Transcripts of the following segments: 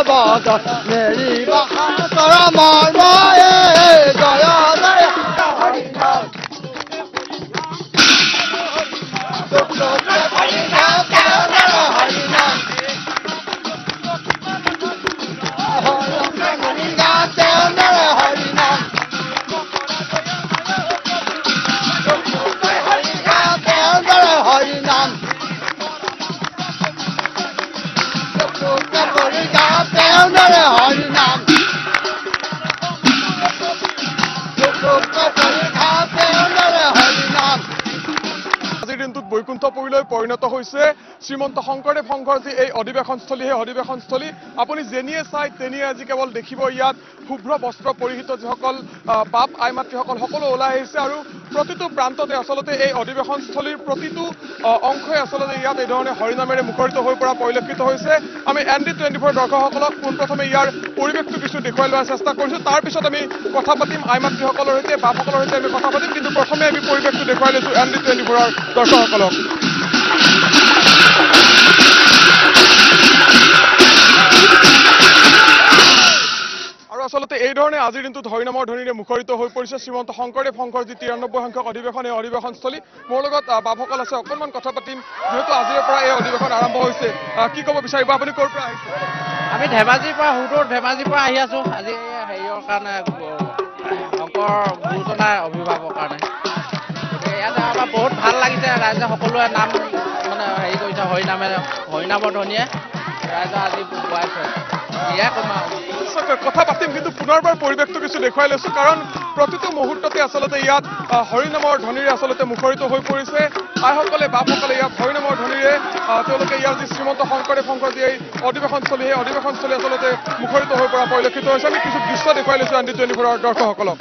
हवाद मेरी बहार तोरा मार माए दया दया हरि नाम दुख दुख हरि नाम हरि नाम हरि नाम हरि नाम हरि नाम আজিৰ দিনটোত বৈকুণ্ঠপুৰীলৈ পৰিণত হৈছে শ্ৰীমন্ত শংকৰদেৱ সংঘৰ যি এই অধিৱেশনস্থলী সেই অধিৱেশনস্থলী আপুনি যেনিয়ে চাই তেনিয়ে আজি কেৱল দেখিব ইয়াত শুভ্ৰ বস্ত্ৰ পৰিহিত যিসকল বাপ আই মাতৃসকল সকলো ওলাই আহিছে আৰু প্ৰতিটো প্ৰান্ততে আচলতে এই অধিৱেশনস্থলীৰ প্ৰতিটো অংশই আচলতে ইয়াত এই ধৰণে হৰিনামেৰে মুখৰিত হৈ পৰা পৰিলক্ষিত হৈছে আমি ND24 দৰ্শকসকলক পোনপ্ৰথমে ইয়াৰ পৰিৱেশটো কিছু দেখুৱাই লোৱাৰ চেষ্টা কৰিছোঁ তাৰপিছত আমি কথা পাতিম আই মাতৃসকলৰ সৈতে বাপসকলৰ সৈতে আমি কথা পাতিম কিন্তু প্ৰথমে আমি পৰিৱেশটো দেখুৱাই লৈছোঁ ND24 দৰ্শকসকলক আৰু আচলতে এই ধৰণে আজিৰ দিনটোত হৰিনামৰ ধ্বনিৰে মুখৰিত হৈ পৰিছে শ্ৰীমন্ত শংকৰদেৱ সংঘৰ যি 93 সংখ্যক অধিৱেশন এই অধিৱেশনস্থলী মোৰ লগত বাপসকল আছে অকণমান কথা পাতিম যিহেতু আজিৰ পৰা এই অধিৱেশন আৰম্ভ হৈছে কি ক'ব বিচাৰিব আপুনি ক'ৰ পৰা আহিছে আমি ধেমাজিৰ পৰা হুদুৰ ধেমাজিৰ পৰা আহি আছোঁ আজি হেৰিয়ৰ কাৰণে শংকৰ গুৰুজনাৰ অভিভাৱকৰ কাৰণে ইয়াত আমাৰ বহুত ভাল লাগিছে ৰাইজে সকলোৱে নাম মানে হেৰি কৰিছে হৰিনামৰ ধ্বনিয়ে ৰাইজে আজি গোৱাইছে কথা পাতিম কিন্তু পুনৰবাৰ পৰিৱেশটো কিছু দেখুৱাই লৈছোঁ কাৰণ প্ৰতিটো মুহূৰ্ততে আচলতে ইয়াত হৰিনামৰ ধ্বনিৰে আচলতে মুখৰিত হৈ পৰিছে আইসকলে বাপসকলে ইয়াত হৰিনামৰ ধ্বনিৰে তেওঁলোকে ইয়াৰ যি শ্ৰীমন্ত শংকৰদেৱ সংঘৰ যি এই অধিৱেশনস্থলী সেই অধিৱেশনস্থলী আচলতে মুখৰিত হৈ পৰা পৰিলক্ষিত হৈছে আমি কিছু দৃশ্য দেখুৱাই লৈছোঁ ND24 দৰ্শকসকলক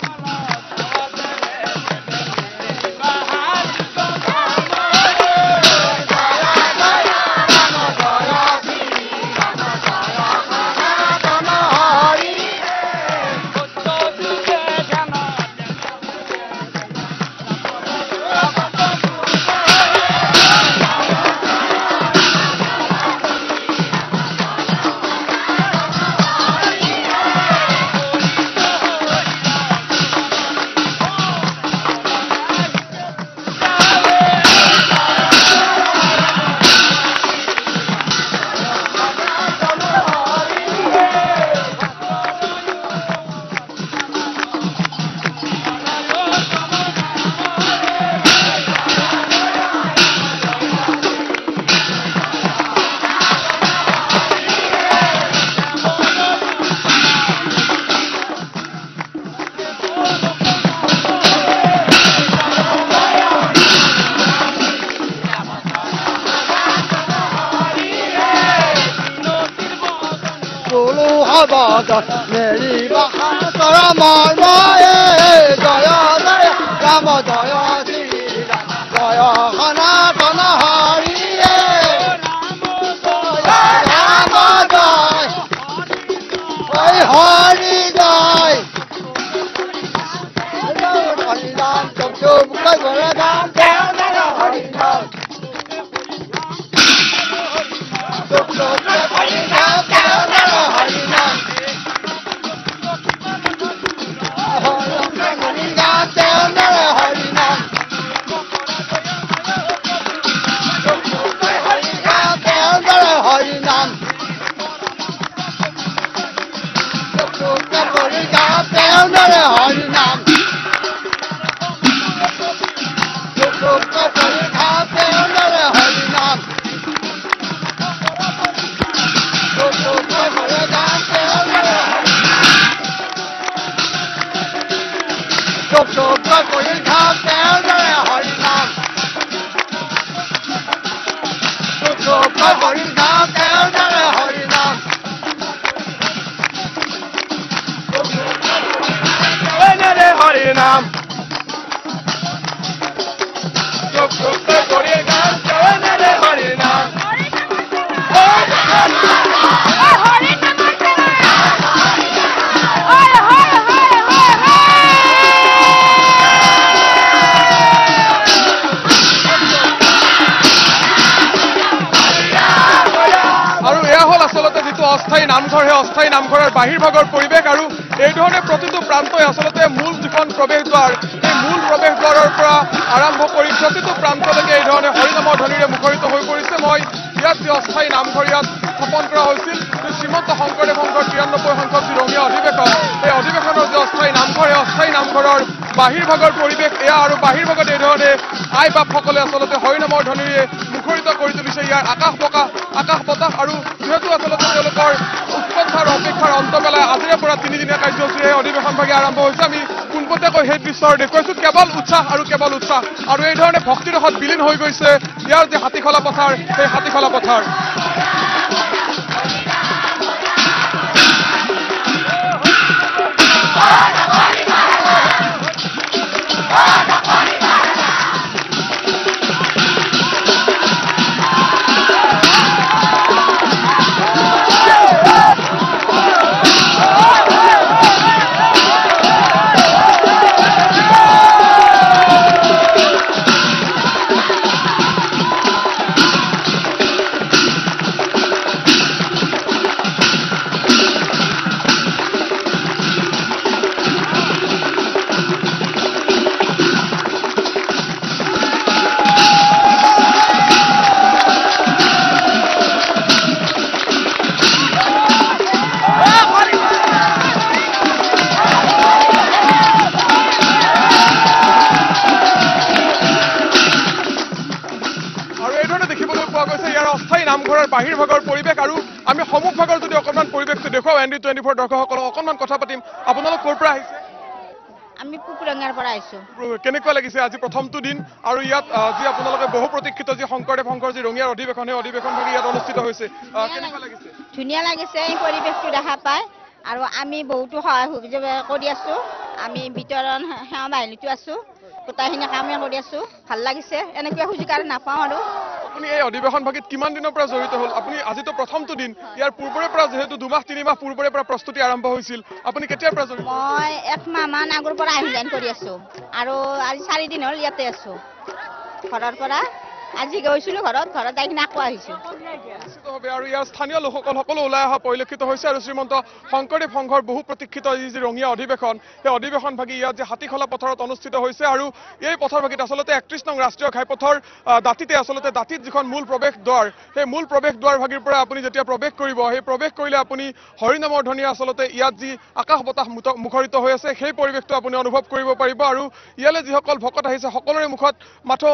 हवाद मेरी बहार तोरा मार माए दया दया राम दया श्री दया सनातन हरि राम जय हरि जय हरि नाम चुप चुप कर नाम हरि नाम चुप चुप हरि नाम हरि नाम অস্থায়ী নামঘৰ সেই অস্থায়ী নামঘৰৰ বাহিৰভাগৰ পৰিৱেশ আৰু এই ধৰণে প্ৰতিটো প্ৰান্তই আচলতে মূল যিখন প্ৰৱেশদ্বাৰ সেই মূল প্ৰৱেশদ্বাৰৰ পৰা আৰম্ভ কৰি প্ৰতিটো প্ৰান্তলৈকে এই ধৰণে হৰিনামৰ ধ্বনিৰে মুখৰিত হৈ পৰিছে মই ইয়াত যি অস্থায়ী নামঘৰ ইয়াত স্থাপন কৰা হৈছিল শ্ৰীমন্ত শংকৰদেৱ সংঘৰ 93 সংখ্যক যি ৰঙীয়া অধিৱেশন এই অধিৱেশনৰ যি অস্থায়ী নামঘৰ এই অস্থায়ী নামঘৰৰ বাহিৰভাগৰ পৰিৱেশ এয়া আৰু বাহিৰভাগত এই ধৰণে আই বাপসকলে আচলতে হৰিনামৰ ধ্বনিৰে মুখৰিত কৰি তুলিছে ইয়াৰ আকাশ বতাহ আৰু যিহেতু আচলতে তেওঁলোকৰ উৎকণ্ঠাৰ অপেক্ষাৰ অন্ত পেলাই আজিৰে পৰা 3 দিনীয়া কাৰ্যসূচীৰে এই অধিৱেশনভাগি আৰম্ভ হৈছে আমি পোনপটীয়াকৈ সেই দৃশ্য দেখুৱাইছো কেৱল উৎসাহ আৰু এই ধৰণে ভক্তিৰসত বিলীন হৈ গৈছে ইয়াৰ যি হাতীখলা পথাৰ সেই হাতীখলা পথাৰ নামঘৰৰ বাহিৰভাগৰ পৰিৱেশ আৰু আমি সমুখভাগৰ যদি অকণমান পৰিৱেশটো দেখুৱাও ND24 দৰ্শকসকলক অকণমান কথা পাতিম আপোনালোক ক'ৰ পৰা আহিছে আমি পুকুৰঙাৰ পৰা আহিছো কেনেকুৱা লাগিছে আজি প্ৰথমটো দিন আৰু ইয়াত যি আপোনালোকে বহু প্ৰতীক্ষিত যি শংকৰদেৱ সংঘৰ যি ৰঙীয়াৰ অধিৱেশন সেই অধিৱেশনভাগি ইয়াত অনুষ্ঠিত হৈছে কেনেকুৱা লাগিছে ধুনীয়া লাগিছে এই পৰিৱেশটো দেখা পাই আৰু আমি বহুতো সহায় সুবিধা কৰি আছো আমি বিতৰণ সেৱা বাহিনীটো আছো গোটাইখিনি কামে কৰি আছো ভাল লাগিছে এনেকুৱা সুযোগ আৰু নাপাওঁ আৰু আপুনি এই অধিৱেশনভাগিত কিমান দিনৰ পৰা জড়িত হ'ল আপুনি আজিতো প্ৰথমটো দিন ইয়াৰ পূৰ্বৰে পৰা যেহেতু 2 মাহ 3 মাহ পূৰ্বৰে পৰা প্ৰস্তুতি আৰম্ভ হৈছিল আপুনি কেতিয়াৰ পৰা জড়িত মই 1 মাহ মান আগৰ পৰা আয়োজন কৰি আছো আৰু আজি 4 দিন হ'ল ইয়াতে আছো ঘৰৰ পৰা আজি গৈছিলো ঘৰত আহি কিনে আকৌ আহিছো নিশ্চিতভাৱে আৰু ইয়াৰ স্থানীয় লোকসকল সকলো ওলাই অহা পৰিলক্ষিত হৈছে আৰু শ্ৰীমন্ত শংকৰদেৱ সংঘৰ বহু প্ৰতীক্ষিত যি ৰঙীয়া অধিৱেশন সেই অধিৱেশনভাগি ইয়াত যে হাতীখলা পথাৰত অনুষ্ঠিত হৈছে আৰু এই পথাৰভাগিত আচলতে 31 নং ৰাষ্ট্ৰীয় ঘাইপথৰ দাঁতিতে আচলতে দাঁতিত যিখন মূল প্ৰৱেশদ্বাৰ সেই মূল প্ৰৱেশদ্বাৰভাগিৰ পৰা আপুনি যেতিয়া প্ৰৱেশ কৰিব সেই প্ৰৱেশ কৰিলে আপুনি হৰিনামৰ ধ্বনিৰে আচলতে ইয়াত যি আকাশ বতাহ মুখৰিত হৈ আছে সেই পৰিৱেশটো আপুনি অনুভৱ কৰিব পাৰিব আৰু ইয়ালৈ যিসকল ভকত আহিছে সকলোৰে মুখত মাথো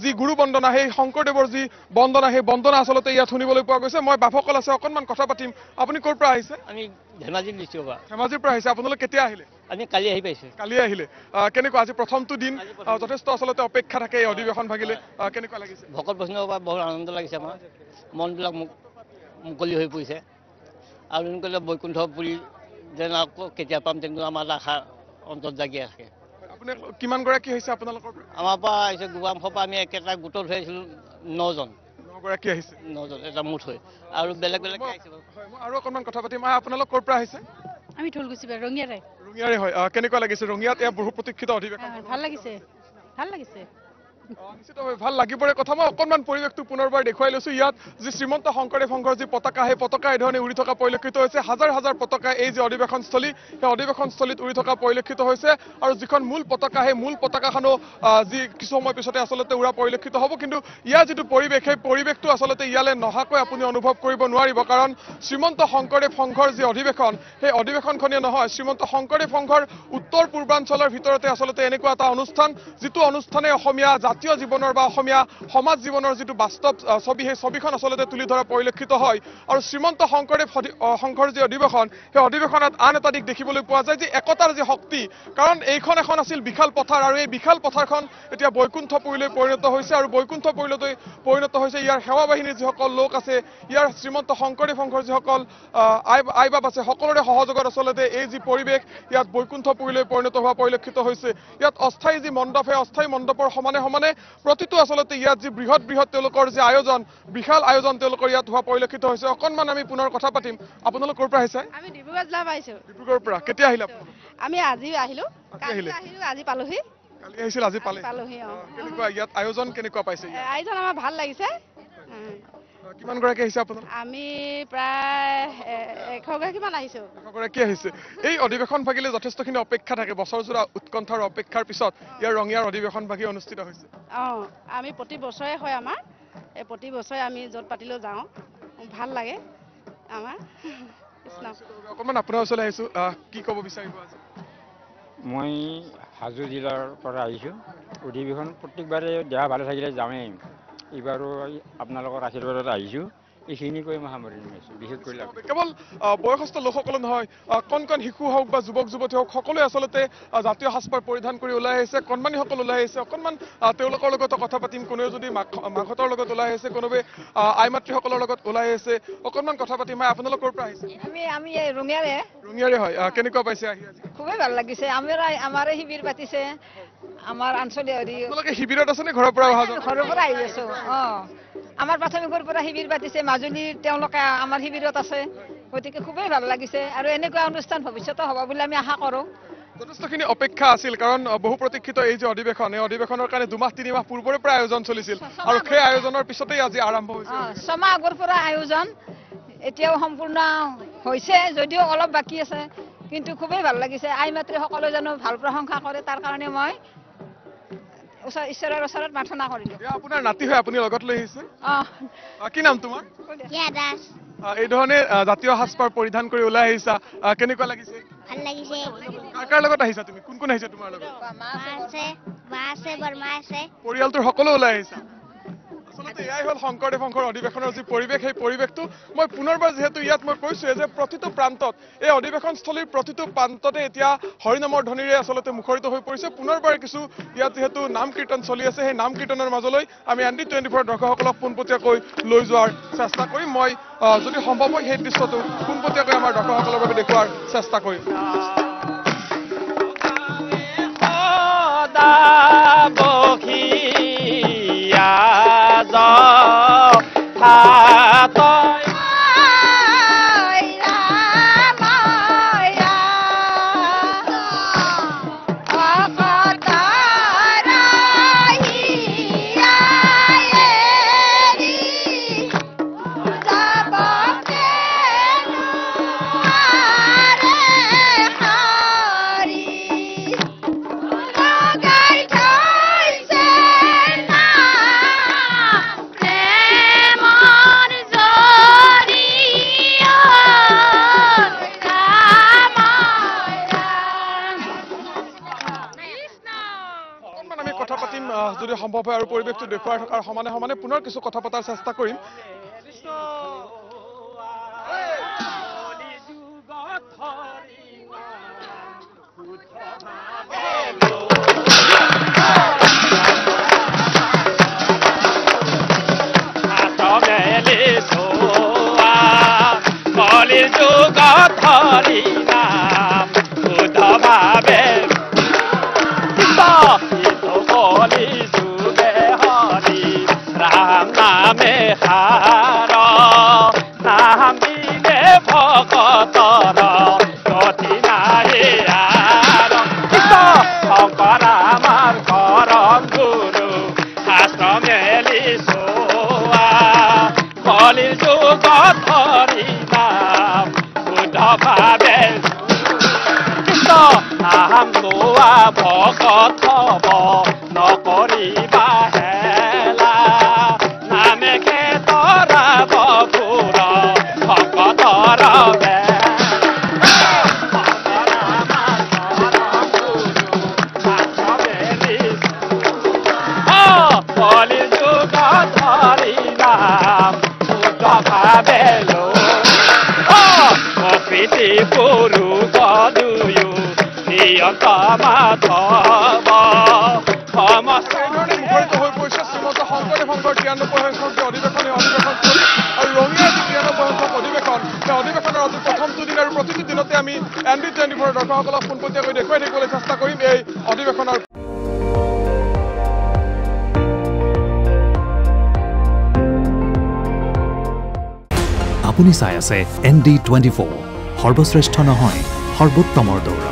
যি গুৰু বন্দনা সেই শংকৰদেৱৰ যি বন্দনা সেই বন্দনা আচলতে ইয়াত শুনিবলৈ পোৱা গৈছে মই বাপসকল আছে অকণমান কথা পাতিম আপুনি ক'ৰ পৰা আহিছে আমি ধেমাজিত দিছোঁ বা ধেমাজিৰ পৰা আহিছে আপোনালোক কেতিয়া আহিলে আমি কালি আহি পাইছোঁ কালি আহিলে কেনেকুৱা আজি প্ৰথমটো দিন যথেষ্ট আচলতে অপেক্ষা থাকে এই অধিৱেশন ভাগিলে কেনেকুৱা লাগিছে ভকত বৈষ্ণৱৰ পৰা বহুত আনন্দ লাগিছে আমাৰ মনবিলাক মুকলি হৈ পৰিছে আৰু এনেকৈ বৈকুণ্ঠপুৰী যেন আকৌ কেতিয়া পাম তেনেকুৱা আমাৰ আশা অন্তত জাগি আছে আপুনি কিমানগৰাকী হৈছে আপোনালোকৰ আমাৰ পৰা আহিছে গোৱামুখৰ পৰা আমি একেটা গোটত হৈ আহিছিলোঁ 9গৰাকী আহিছে 9জন এটা মুঠ হৈ আৰু বেলেগ আহিছে মই আৰু অকণমান কথা পাতিম আপোনালোক ক'ৰ পৰা আহিছে আমি ঢোলকুচি ৰঙিয়াৰে হয় কেনেকুৱা লাগিছে ৰঙিয়াত এয়া বহু প্ৰতীক্ষিত অধিৱেশন ভাল লাগিছে নিশ্চিতভাৱে ভাল লাগিবৰে কথা মই অকণমান পৰিৱেশটো পুনৰবাৰ দেখুৱাই লৈছো ইয়াত যি শ্ৰীমন্ত শংকৰদেৱ সংঘৰ যি পতাকা সেই পতাকা এই ধৰণে উৰি থকা পৰিলক্ষিত হৈছে হাজাৰ হাজাৰ পতাকা এই যি অধিৱেশনস্থলী সেই অধিৱেশনস্থলীত উৰি থকা পৰিলক্ষিত হৈছে আৰু যিখন মূল পতাকা সেই মূল পতাকাখনো যি কিছু সময় পিছতে আচলতে উৰা পৰিলক্ষিত হ'ব কিন্তু ইয়াৰ যিটো পৰিৱেশ সেই পৰিৱেশটো আচলতে ইয়ালৈ নহাকৈ আপুনি অনুভৱ কৰিব নোৱাৰিব কাৰণ শ্ৰীমন্ত শংকৰদেৱ সংঘৰ যি অধিৱেশন সেই অধিৱেশনখনেই নহয় শ্ৰীমন্ত শংকৰদেৱ সংঘৰ উত্তৰ পূৰ্বাঞ্চলৰ ভিতৰতে আচলতে এনেকুৱা এটা অনুষ্ঠান যিটো অনুষ্ঠানে অসমীয়া জাতীয় জীৱনৰ বা অসমীয়া সমাজ জীৱনৰ যিটো বাস্তৱ ছবি সেই ছবিখন আচলতে তুলি ধৰা পৰিলক্ষিত হয় আৰু শ্ৰীমন্ত শংকৰদেৱ সংঘৰ যি অধিৱেশন সেই অধিৱেশনত আন এটা দিশ দেখিবলৈ পোৱা যায় যে একতাৰ যি শক্তি কাৰণ এইখন এখন আছিল বিশাল পথাৰ আৰু এই বিশাল পথাৰখন এতিয়া বৈকুণ্ঠপুৰীলৈ পৰিণত হৈছে আৰু বৈকুণ্ঠপুৰীলৈ পৰিণত হৈছে ইয়াৰ সেৱা বাহিনীৰ যিসকল লোক আছে ইয়াৰ শ্ৰীমন্ত শংকৰদেৱ সংঘৰ যিসকল আইবাব আছে সকলোৰে সহযোগত আচলতে এই যি পৰিৱেশ ইয়াত বৈকুণ্ঠপুৰীলৈ পৰিণত হোৱা পৰিলক্ষিত হৈছে ইয়াত অস্থায়ী যি মণ্ডপ সেই অস্থায়ী মণ্ডপৰ সমানে সমানে প্ৰতিটো আচলতে ইয়াত যি বৃহৎ তেওঁলোকৰ যি আয়োজন বিশাল আয়োজন তেওঁলোকৰ ইয়াত হোৱা পৰিলক্ষিত হৈছে অকণমান আমি পুনৰ কথা পাতিম আপোনালোক ক'ৰ পৰা আহিছে আমি ডিব্ৰুগড় জিলা পাইছোঁ ডিব্ৰুগড়ৰ পৰা কেতিয়া আহিলে আমি আজি আহিলোঁ আজি পালোহি কালি আহিছিল আজি পালেহি কেনেকুৱা ইয়াত আয়োজন কেনেকুৱা পাইছে আয়োজন আমাৰ ভাল লাগিছে কিমান গৰাকী আহিছে আপোনালোক? আমি প্ৰায় 100 গৰাকীমান আহিছোঁ। গৰাকী আহিছে। এই অধিৱেশন ভাগিলে যথেষ্টখিনি অপেক্ষা থাকে, বছৰজোৰা উৎকণ্ঠাৰ অপেক্ষাৰ পিছত ইয়াৰ ৰঙিয়াৰ অধিৱেশন ভাগি অনুষ্ঠিত হৈছে। আমি প্ৰতি বছৰে হয় আমাৰ, এই প্ৰতি বছৰে আমি য'ত পাতিলেও যাওঁ, ভাল লাগে আমাৰ। অকণমান আপোনাৰ ওচৰলৈ আহিছোঁ, কি ক'ব বিচাৰিব আজি? মই হাজো জিলাৰ পৰা আহিছোঁ। অধিৱেশন প্ৰত্যেকবাৰে দেহা ভালে থাকিলে যাওঁৱেই, এইবাৰো আপোনালোকৰ আশীৰ্বাদত আহিছোঁ। এইখিনি কৈ মই সামৰি নিছোঁ। বিশেষকৈ কেৱল বয়সস্থ লোকসকলো নহয়, কণ কণ শিশু হওক বা যুৱক যুৱতী হওক, সকলোৱে আচলতে জাতীয় সাজপাৰ পৰিধান কৰি ওলাই আহিছে। কণমানিসকল ওলাই আহিছে, অকণমান তেওঁলোকৰ লগতো কথা পাতিম। কোনোৱে যদি মাকহঁতৰ লগত ওলাই আহিছে, কোনোৱে আই মাতৃসকলৰ লগত ওলাই আহিছে, অকণমান কথা পাতিম। আপোনালোক ক'ৰ পৰা আহিছে? আমি ৰঙিয়াৰে হয়। কেনেকুৱা পাইছে আহি আজি? খুবেই ভাল লাগিছে। আমাৰ শিবিৰ পাতিছে, আমাৰ আঞ্চলিক আপোনালোকে শিবিৰত আছে নে ঘৰৰ পৰা অহা যোৱা? ঘৰৰ পৰা আহি আছো। আমাৰ প্ৰাথমিকৰ পৰা শিবিৰ পাতিছে, মাজুলীৰ তেওঁলোকে আমাৰ শিবিৰত আছে, গতিকে খুবেই ভাল লাগিছে। আৰু এনেকুৱা অনুষ্ঠান ভৱিষ্যতে হ'ব বুলি আমি আশা কৰোঁ। যথেষ্টখিনি অপেক্ষা আছিল, কাৰণ বহু প্ৰতীক্ষিত এই যে অধিৱেশন, এই অধিৱেশনৰ কাৰণে 2-3 মাহ পূৰ্বৰে পৰা আয়োজন চলিছিল, আৰু সেই আয়োজনৰ পিছতেই আজি আৰম্ভ হৈছে। 6 মাহ আগৰ পৰা আয়োজন এতিয়াও সম্পূৰ্ণ হৈছে, যদিও অলপ বাকী আছে, কিন্তু খুবেই ভাল লাগিছে। আই মাতৃ সকলো জানো ভাল প্ৰশংসা কৰে, তাৰ কাৰণে মই ঈশ্বৰৰ ওচৰত প্ৰাৰ্থনা কৰিলোঁ। আপোনাৰ নাতি হয়, আপুনি লগত লৈ আহিছে? কি নাম তোমাৰ? এই ধৰণে জাতীয় সাজপাৰ পৰিধান কৰি ওলাই আহিছা, কেনেকুৱা লাগিছে? ভাল লাগিছে। কাৰ লগত আহিছা তুমি? কোন কোন আহিছে তোমাৰ লগত? মা আছে, বৰমা আছে। পৰিয়ালটোৰ সকলো ওলাই আহিছা? আচলতে এয়াই হ'ল শংকৰদেৱ সংঘৰ অধিৱেশনৰ যি পৰিৱেশ, সেই পৰিৱেশটো মই পুনৰবাৰ যিহেতু ইয়াত মই কৈছোঁৱে যে প্ৰতিটো প্ৰান্তত, এই অধিৱেশনস্থলীৰ প্ৰতিটো প্ৰান্ততে এতিয়া হৰিনামৰ ধ্বনিৰে আচলতে মুখৰিত হৈ পৰিছে। পুনৰবাৰ কিছু ইয়াত যিহেতু নাম কীৰ্তন চলি আছে, সেই নাম কীৰ্তনৰ মাজলৈ আমি ND24 দৰ্শকসকলক পোনপটীয়াকৈ লৈ যোৱাৰ চেষ্টা কৰিম। মই যদি সম্ভৱ হয় সেই দৃশ্যটো পোনপটীয়াকৈ আমাৰ দৰ্শকসকলৰ বাবে দেখুওৱাৰ চেষ্টা কৰিম। যদি সম্ভৱ হয় আৰু পৰিৱেশটো দেখুৱাই থকাৰ সমানে সমানে পুনৰ কিছু কথা পতাৰ চেষ্টা কৰিম। ND24 দৰ্শকসকলক পোনপটীয়াকৈ দেখুৱাই থাকিবলৈ চেষ্টা কৰিম এই অধিৱেশনৰ। আপুনি চাই আছে ND24, সৰ্বশ্ৰেষ্ঠ নহয় সৰ্বোত্তমৰ দৌৰ।